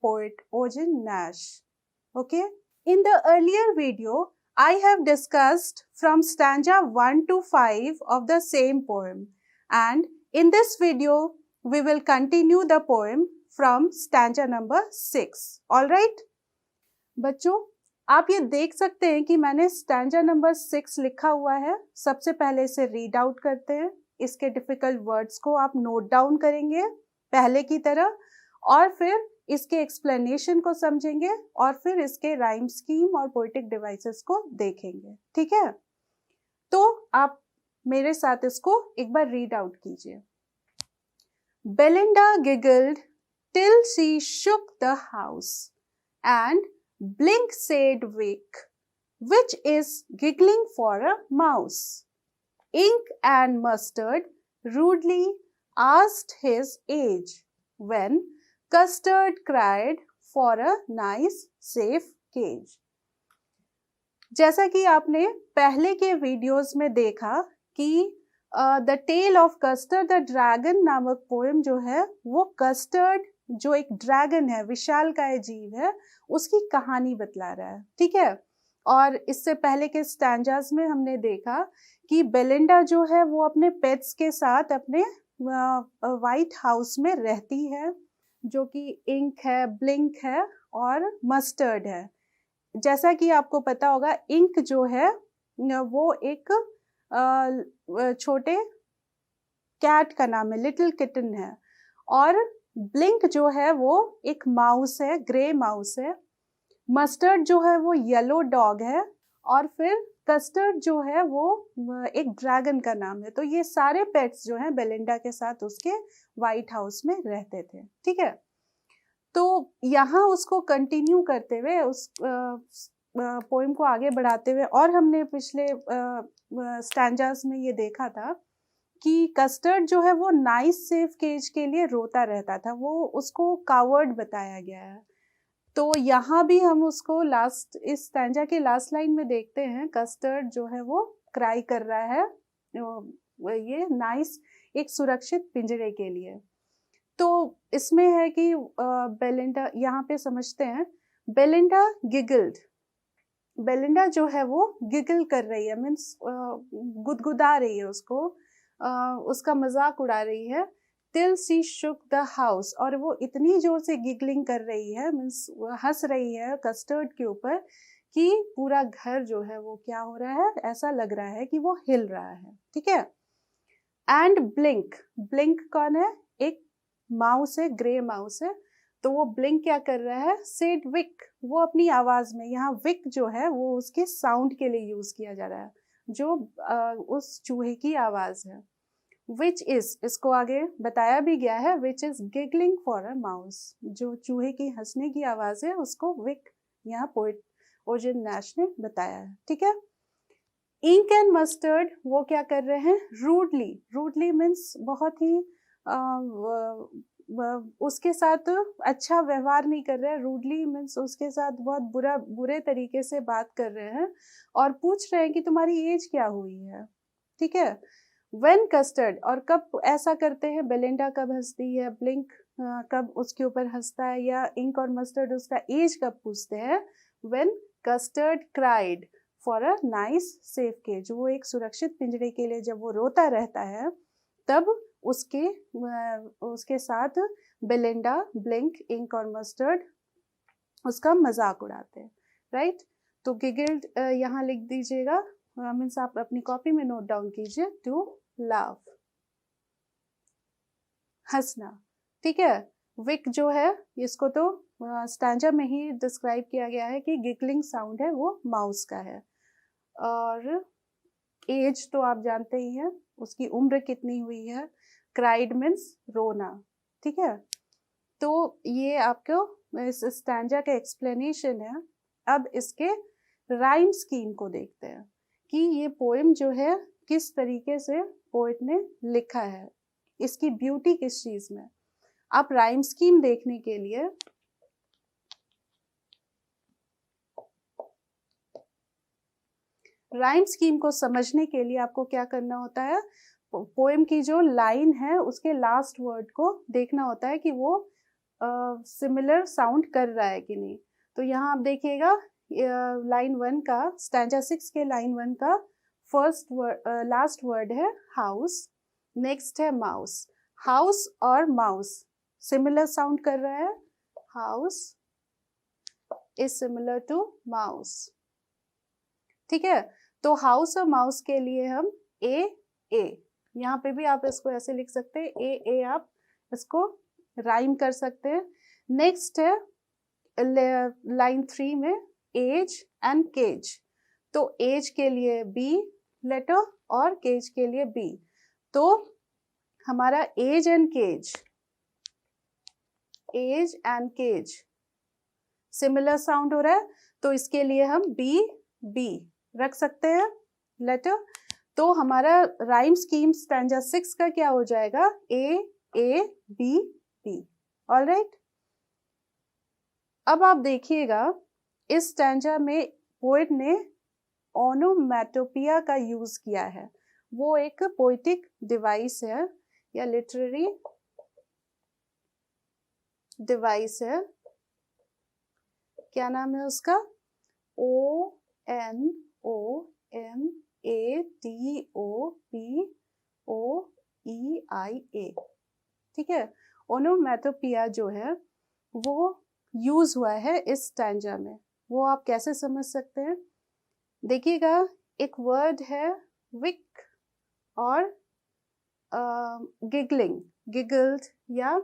poet Eugene Nash. Okay. In the earlier video, I have discussed from stanza 1 to 5 of the same poem, and in this video we will continue the poem from stanza number 6. All right? बच्चों, आप ये देख सकते हैं कि मैंने stanza number 6 लिखा हुआ है। सबसे पहले इसे रीड आउट करते हैं। इसके डिफिकल्ट वर्ड्स को आप नोट डाउन करेंगे पहले की तरह, और फिर इसके एक्सप्लेनेशन को समझेंगे, और फिर इसके राइम स्कीम और पोएटिक डिवाइसेस को देखेंगे। ठीक है, तो आप मेरे साथ इसको एक बार रीड आउट कीजिए। Belinda giggled till she shook the house, and Blink said Vic, which is giggling for a mouse. Ink and Mustard rudely asked his age, when Custard cried for a nice safe cage. जैसा कि आपने पहले के videos में देखा कि the tale of Custard the dragon नामक poem जो है वो कस्टर्ड जो एक ड्रैगन है, विशालकाय जीव है, उसकी कहानी बतला रहा है। ठीक है, और इससे पहले के स्टैंजास में हमने देखा कि बेलिंडा जो है वो अपने पेट्स के साथ अपने व्हाइट हाउस में रहती है, जो कि इंक है, ब्लिंक है और मस्टर्ड है। जैसा कि आपको पता होगा, इंक जो है वो एक छोटे कैट का नाम है, लिटिल किटन है, और ब्लिंक जो है वो एक माउस है, ग्रे माउस है। मस्टर्ड जो है वो येलो डॉग है, और फिर कस्टर्ड जो है वो एक ड्रैगन का नाम है। तो ये सारे पेट्स जो हैं बेलिंडा के साथ उसके व्हाइट हाउस में रहते थे। ठीक है, तो यहाँ उसको कंटिन्यू करते हुए, उस पोएम को आगे बढ़ाते हुए, और हमने पिछले स्टैंजास में ये देखा था कि कस्टर्ड जो है वो नाइस सेफ केज के लिए रोता रहता था, वो उसको कावर्ड बताया गया है। तो यहाँ भी हम उसको लास्ट, इस स्टैंजा के लास्ट लाइन में देखते हैं, कस्टर्ड जो है वो क्राई कर रहा है ये नाइस एक सुरक्षित पिंजरे के लिए। तो इसमें है कि बेलिंडा, यहाँ पे समझते हैं, बेलिंडा गिगल्ड, बेलिंडा जो है वो गिगल कर रही है, मीन्स गुदगुदा रही है, उसको उसका मजाक उड़ा रही है। Till she shook the house, और वो इतनी जोर से गिगलिंग कर रही है, मीन्स हंस रही है कस्टर्ड के ऊपर, कि पूरा घर जो है वो क्या हो रहा है, ऐसा लग रहा है कि वो हिल रहा है। ठीक है, एंड ब्लिंक, ब्लिंक कौन है, एक माउस है, ग्रे माउस है। तो वो ब्लिंक क्या कर रहा है, सेड विक, वो अपनी आवाज में, यहाँ विक जो है वो उसके साउंड के लिए यूज किया जा रहा है, जो उस चूहे की आवाज है। विच इज, इसको आगे बताया भी गया है, which is giggling for a mouse, जो चूहे की हंसने की आवाज है उसको विक यहाँ पोएट ओजन नैश ने बताया है। ठीक है, इंक एंड मस्टर्ड वो क्या कर रहे हैं, रूडली, रूडली मीन्स बहुत ही उसके साथ अच्छा व्यवहार नहीं कर रहे हैं, रूडली मीन्स उसके साथ बहुत बुरे तरीके से बात कर रहे हैं, और पूछ रहे हैं कि तुम्हारी एज क्या हुई है। ठीक है, व्हेन कस्टर्ड, और कब ऐसा करते हैं, बेलिंडा कब हंसती है, ब्लिंक कब उसके ऊपर हंसता है, या इंक और मस्टर्ड उसका एज कब पूछते हैं, when Custard cried for a nice safe cage, वो एक सुरक्षित पिंजरे के लिए जब वो रोता रहता है, तब उसके साथ बेलिंडा, ब्लिंक, इंक और मस्टर्ड उसका मजाक उड़ाते हैं। राइट, तो गिगल्ड यहाँ लिख दीजिएगा, मीन्स आप अपनी कॉपी में नोट डाउन कीजिए, टू लाफ, हंसना। ठीक है, विक जो है इसको तो स्टैंजा में ही डिस्क्राइब किया गया है कि गिगलिंग साउंड है वो माउस का है, और एज तो आप जानते ही हैं, उसकी उम्र कितनी हुई है, क्राइड मीन्स रोना। ठीक है, तो ये आपको इस स्टैंजा का एक्सप्लेनेशन है। अब इसके राइम स्कीम को देखते हैं कि ये पोएम जो है किस तरीके से पोएट ने लिखा है, इसकी ब्यूटी किस चीज में। आप राइम स्कीम देखने के लिए राइम स्कीम को समझने के लिए आपको क्या करना होता है, पोएम की जो लाइन है उसके लास्ट वर्ड को देखना होता है कि वो सिमिलर साउंड कर रहा है कि नहीं। तो यहाँ आप देखिएगा लाइन 1 का, स्टैंजा 6 के लाइन 1 का फर्स्ट लास्ट वर्ड है हाउस, नेक्स्ट है माउस। हाउस और माउस सिमिलर साउंड कर रहा है, house is similar to mouse. ठीक है, तो हाउस और माउस के लिए हम ए, यहाँ पे भी आप इसको ऐसे लिख सकते हैं, ए आप इसको राइम कर सकते हैं। नेक्स्ट है लाइन 3 में एज एंड केज, तो एज के लिए बी लेटर और केज के लिए बी, तो हमारा age and cage similar sound हो रहा है, तो इसके लिए हम बी रख सकते हैं लेटर। तो हमारा राइम स्कीम स्टैंजा 6 का क्या हो जाएगा, ए बी। ऑलराइट, अब आप देखिएगा इस स्टैंजा में पोएट ने ओनोमैटोपिया का यूज किया है। वो एक पोएटिक डिवाइस है या लिटरेरी डिवाइस है, क्या नाम है उसका, ONOMATOPOEIA। ठीक है, ओनोमैटोपिया जो है वो यूज हुआ है इस स्टैंजा में। वो आप कैसे समझ सकते हैं, देखिएगा एक वर्ड है विक और गिगल्ड या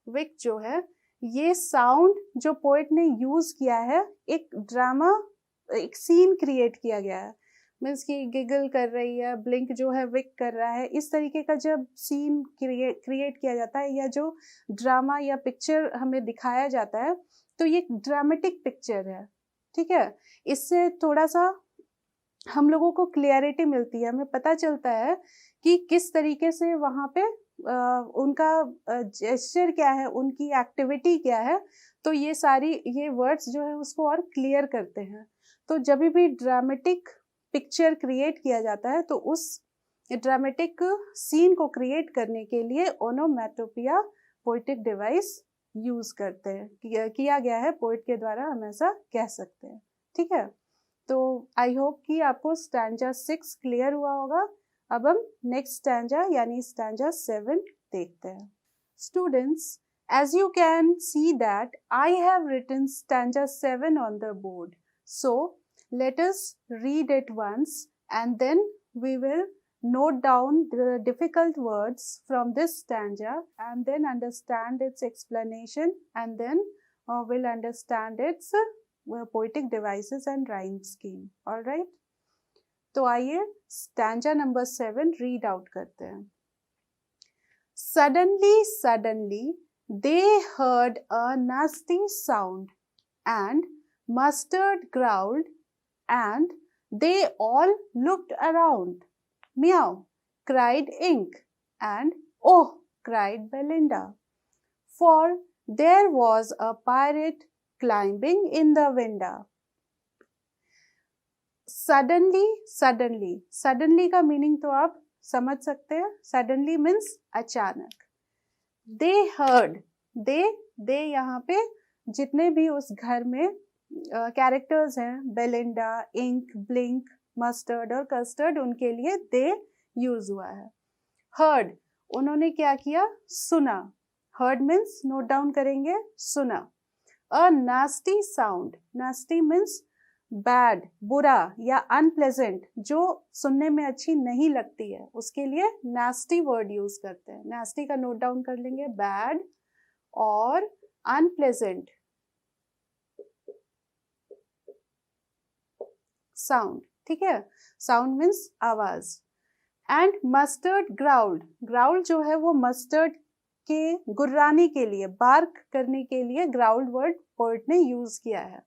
विक जो है, ये साउंड जो पोएट ने यूज किया है, एक ड्रामा, एक सीन क्रिएट किया गया है। मीन्स कि गिगल कर रही है, ब्लिंक जो है विक कर रहा है, इस तरीके का जब सीन क्रिएट किया जाता है या जो ड्रामा या पिक्चर हमें दिखाया जाता है, तो ये ड्रामेटिक पिक्चर है। ठीक है, इससे थोड़ा सा हम लोगों को क्लियरिटी मिलती है, हमें पता चलता है कि किस तरीके से वहाँ पे उनका जेस्चर क्या है, उनकी एक्टिविटी क्या है। तो ये सारी ये वर्ड्स जो है उसको और क्लियर करते हैं। तो जब भी ड्रामेटिक पिक्चर क्रिएट किया जाता है, तो उस ड्रामेटिक सीन को क्रिएट करने के लिए ओनोमैटोपिया पोएटिक डिवाइस यूज करते हैं, किया गया है पोएट के द्वारा, हम ऐसा कह सकते हैं। ठीक है, तो आई होप कि आपको स्टैंजा 6 क्लियर हुआ होगा। अब हम नेक्स्ट स्टैंजा यानी स्टैंजा 7 देखते हैं। Students, as you can see that I have written stanza 7 on the board. So let us read it once and then we will note down the difficult words from this stanza and then understand its explanation, and then we'll understand its poetic devices and rhyme scheme. All right? तो आइए stanza number 7 read out करते हैं। Suddenly they heard a nasty sound, and Mustard growled, and they all looked around. Meow, cried Ink, and oh, cried Belinda, for there was a pirate climbing in the window. Suddenly का meaning तो आप समझ सकते हैं, suddenly means अचानक। दे heard, दे यहाँ पे जितने भी उस घर में कैरेक्टर्स हैं, बेलिंडा, इंक, ब्लिंक, मस्टर्ड और कस्टर्ड, उनके लिए दे यूज हुआ है। हर्ड, उन्होंने क्या किया, सुना। हर्ड मीन्स नोट डाउन करेंगे, सुना। अ nasty sound, nasty means bad, बुरा या अनप्लेजेंट, जो सुनने में अच्छी नहीं लगती है, उसके लिए नास्टी वर्ड यूज करते हैं। नास्टी का नोट डाउन कर लेंगे, बैड और अनप्लेजेंट साउंड। ठीक है, साउंड मीन्स आवाज। एंड मस्टर्ड ग्राउल्ड, ग्राउल्ड जो है वो मस्टर्ड के गुर्राने के लिए, बार्क करने के लिए ग्राउल्ड वर्ड पोएट ने यूज किया है।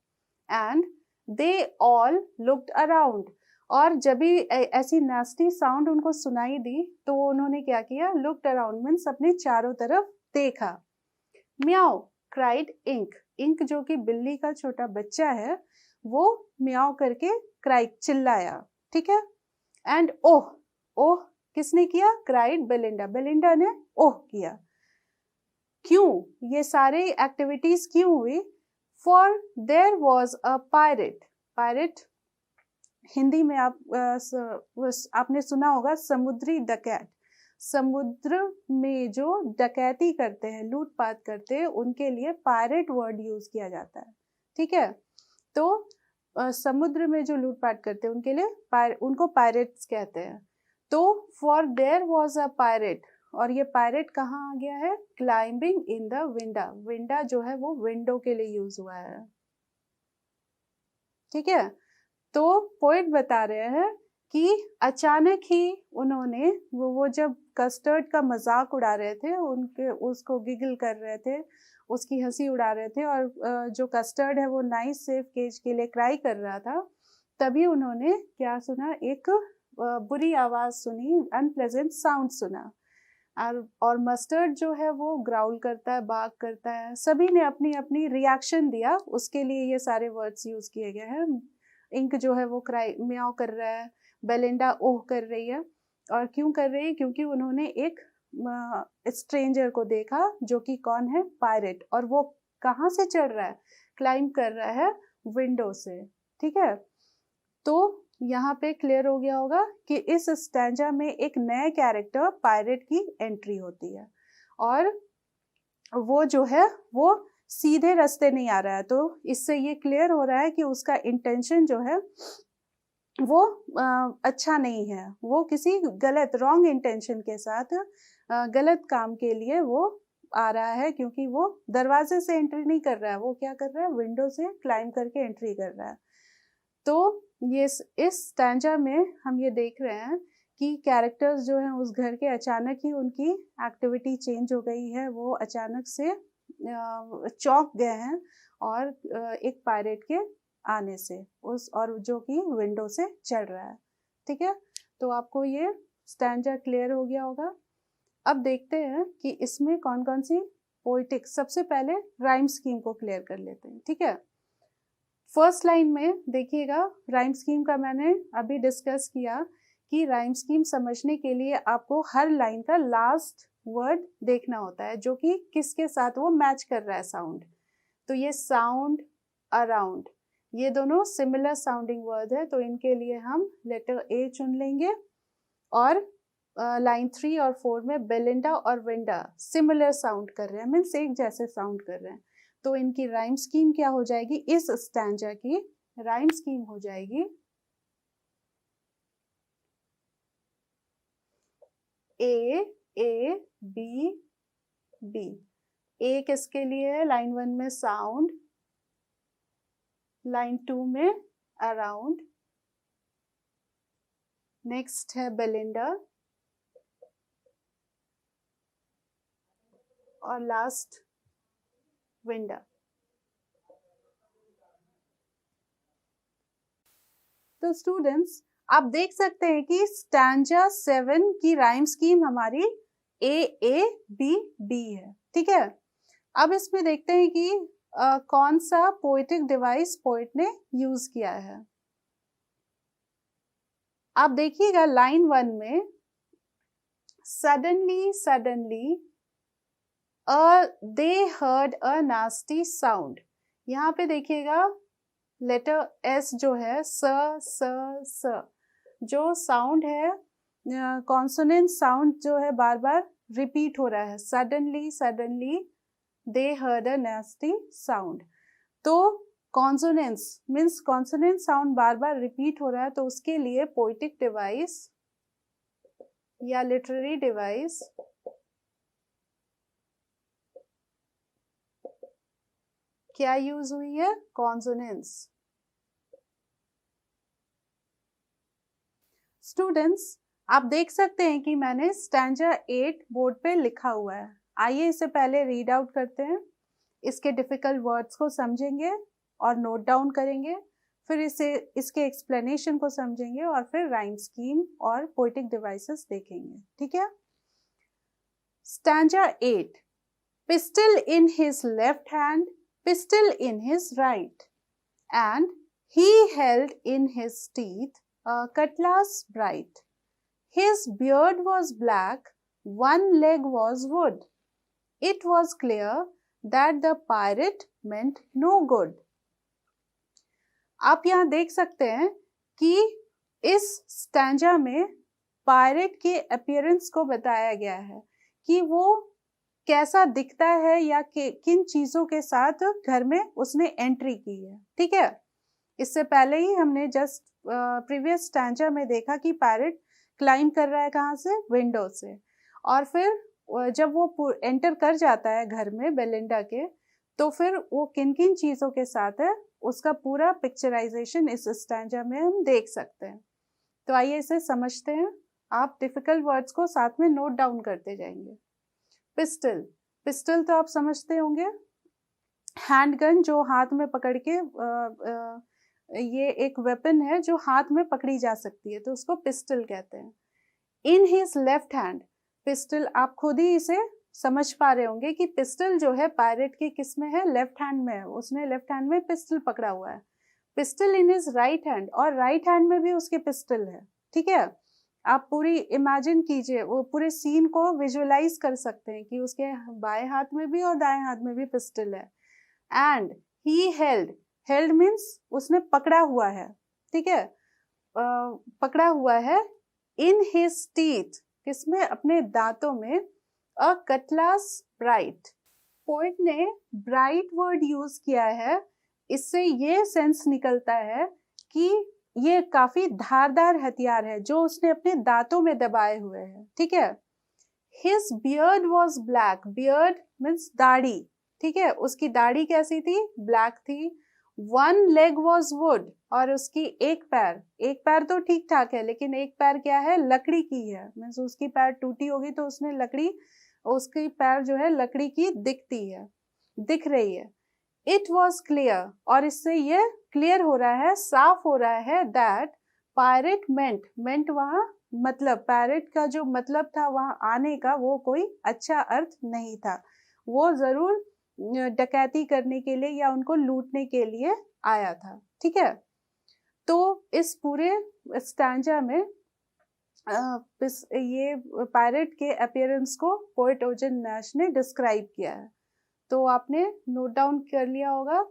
And they all looked around, और जब भी ऐसी नास्टी साउंड उनको सुनाई दी तो उन्होंने क्या किया, लुक्ड अराउंड मीन्स अपने चारों तरफ देखा। म्याओ क्राइड इंक, इंक जो कि बिल्ली का छोटा बच्चा है, वो म्याओ करके क्राई, चिल्लाया। ठीक है, एंड ओह, ओह किसने किया, क्राइड बेलिंडा, बेलिंडा ने ओह किया। क्यों ये सारे एक्टिविटीज क्यों हुई? For their was a pirate, pirate Hindi में आपने सुना होगा समुद्री डकैत, समुद्र में जो डकैती करते हैं, लूटपाट करते हैं, उनके लिए पायरेट वर्ड यूज किया जाता है, ठीक है। तो समुद्र में जो लूटपाट करते हैं उनके लिए उनको पायरेट्स कहते हैं। तो for their was a pirate, और ये पायरेट कहाँ आ गया है? क्लाइंबिंग इन द विंडा, विंडा जो है वो विंडो के लिए यूज हुआ है, ठीक है। तो पोएट बता रहे हैं कि अचानक ही उन्होंने वो जब कस्टर्ड का मजाक उड़ा रहे थे, उनके उसको गिगल कर रहे थे, उसकी हंसी उड़ा रहे थे, और जो कस्टर्ड है वो नाइस सेफ केज के लिए क्राई कर रहा था, तभी उन्होंने क्या सुना? एक बुरी आवाज सुनी, अनप्लेजेंट साउंड सुना। और मस्टर्ड जो है वो ग्राउल करता है, बाग करता है। सभी ने अपनी अपनी रिएक्शन दिया, उसके लिए ये सारे वर्ड्स यूज किए गए हैं। इंक जो है वो क्राई म्याओ कर रहा है, बेलिंडा ओह कर रही है। और क्यों कर रही है? क्योंकि उन्होंने एक स्ट्रेंजर को देखा जो कि कौन है? पायरेट। और वो कहाँ से चढ़ रहा है? क्लाइंब कर रहा है विंडो से, ठीक है। तो यहाँ पे क्लियर हो गया होगा कि इस स्टैंजा में एक नया कैरेक्टर पायरेट की एंट्री होती है, और वो जो है वो सीधे रास्ते नहीं आ रहा है। तो इससे ये क्लियर हो रहा है कि उसका इंटेंशन जो है वो अच्छा नहीं है, वो किसी गलत रॉन्ग इंटेंशन के साथ गलत काम के लिए वो आ रहा है, क्योंकि वो दरवाजे से एंट्री नहीं कर रहा है, वो क्या कर रहा है? विंडो से क्लाइंब करके एंट्री कर रहा है। तो ये इस स्टैंजा में हम ये देख रहे हैं कि कैरेक्टर्स जो हैं उस घर के अचानक ही उनकी एक्टिविटी चेंज हो गई है, वो अचानक से चौंक गए हैं, और एक पायरेट के आने से उस, और जो कि विंडो से चढ़ रहा है, ठीक है। तो आपको ये स्टैंजा क्लियर हो गया होगा। अब देखते हैं कि इसमें कौन कौन सी पोइटिक, सबसे पहले राइम स्कीम को क्लियर कर लेते हैं, ठीक है। फर्स्ट लाइन में देखिएगा, राइम स्कीम का मैंने अभी डिस्कस किया कि राइम स्कीम समझने के लिए आपको हर लाइन का लास्ट वर्ड देखना होता है, जो कि किसके साथ वो मैच कर रहा है साउंड। तो ये साउंड, अराउंड, ये दोनों सिमिलर साउंडिंग वर्ड है, तो इनके लिए हम लेटर ए चुन लेंगे। और लाइन 3 और 4 में बेलिंडा और विंडा सिमिलर साउंड कर रहे हैं, मीन्स एक जैसे साउंड कर रहे हैं। तो इनकी राइम स्कीम क्या हो जाएगी? इस स्टैंजा की राइम स्कीम हो जाएगी ए ए बी बी। ए किसके लिए है? लाइन 1 में साउंड, लाइन 2 में अराउंड, नेक्स्ट है बेलिंडा, और लास्ट विंडा। तो स्टूडेंट्स आप देख सकते हैं कि स्टैंजा 7 की राइम स्कीम हमारी ए ए बी बी है, ठीक है। अब इसमें देखते हैं कि कौन सा पोएटिक डिवाइस पोएट ने यूज किया है। आप देखिएगा लाइन 1 में suddenly suddenly they heard a nasty sound. यहाँ पे देखिएगा लेटर एस जो है, स जो साउंड है, कॉन्सोनेंट साउंड जो है बार बार रिपीट हो रहा है। Suddenly suddenly they heard a nasty sound. तो कॉन्सोनेंट्स मीन्स कॉन्सोनेंट साउंड बार बार रिपीट हो रहा है, तो उसके लिए पोएटिक डिवाइस या लिटरेरी डिवाइस क्या यूज हुई है? कॉन्सोनेंट्स। स्टूडेंट्स आप देख सकते हैं कि मैंने स्टैंजा 8 बोर्ड पे लिखा हुआ है। आइए इसे पहले रीड आउट करते हैं, इसके डिफिकल्ट वर्ड्स को समझेंगे और नोट डाउन करेंगे, फिर इसके एक्सप्लेनेशन को समझेंगे, और फिर राइम स्कीम और पोएटिक डिवाइसेस देखेंगे, ठीक है। Stanza 8, pistol in his left hand, pistol in his right, and he held in his teeth a cutlass bright. His beard was black, one leg was wood. It was clear that the pirate meant no good. आप यहाँ देख सकते हैं कि इस stanza में pirate के appearance को बताया गया है कि वो कैसा दिखता है या किन चीजों के साथ घर में उसने एंट्री की है। ठीक है, इससे पहले ही हमने जस्ट प्रीवियस स्टैंजा में देखा कि पायरेट क्लाइंब कर रहा है कहाँ से, विंडो से, और फिर जब वो एंटर कर जाता है घर में बेलिंडा के, तो फिर वो किन किन चीजों के साथ है उसका पूरा पिक्चराइजेशन इस स्टैंजा में हम देख सकते हैं। तो आइए इसे समझते हैं। आप डिफिकल्ट वर्ड्स को साथ में नोट डाउन करते जाएंगे। पिस्टल, पिस्टल तो आप समझते होंगे, हैंडगन जो हाथ में पकड़ के ये एक वेपन है जो हाथ में पकड़ी जा सकती है, तो उसको पिस्टल कहते हैं। In his left hand, pistol आप खुद ही इसे समझ पा रहे होंगे कि पिस्टल जो है पायरेट के किस में है, लेफ्ट हैंड में है। उसने लेफ्ट हैंड में पिस्टल पकड़ा हुआ है। Pistol in his right hand, और राइट हैंड में भी उसके पिस्टल है। ठीक है, आप पूरी इमेजिन कीजिए, वो पूरे सीन को विजुअलाइज कर सकते हैं कि उसके बाएं हाथ में भी और दाएं हाथ में भी पिस्टल है। And he held, held means उसने पकड़ा हुआ है। ठीक है, पकड़ा हुआ है। इन हिज टीथ, किसमें, अपने दांतों में। अ कटलास ब्राइट, पोएट ने ब्राइट वर्ड यूज किया है। इससे ये सेंस निकलता है कि ये काफी धारदार हथियार है जो उसने अपने दांतों में दबाए हुए हैं। ठीक है, his beard was black, beard means दाढ़ी। ठीक है, उसकी दाढ़ी कैसी थी, ब्लैक थी। वन लेग वॉज वुड, और उसकी एक पैर, एक पैर तो ठीक ठाक है लेकिन एक पैर क्या है, लकड़ी की है। मीन्स उसकी पैर टूटी होगी तो उसने लकड़ी, उसकी पैर जो है लकड़ी की दिखती है, दिख रही है। इट वॉज क्लियर, और इससे ये क्लियर हो रहा है, साफ हो रहा है, दैट पायरेट मेंट, मेंट वहां मतलब, पायरेट का जो मतलब था वहां आने का, वो कोई अच्छा अर्थ नहीं था। वो जरूर डकैती करने के लिए या उनको लूटने के लिए आया था। ठीक है, तो इस पूरे स्टैंजा में ये पायरेट के अपीयरेंस को पोएट ओजन नैश ने डिस्क्राइब किया है। तो आपने नोट डाउन कर लिया होगा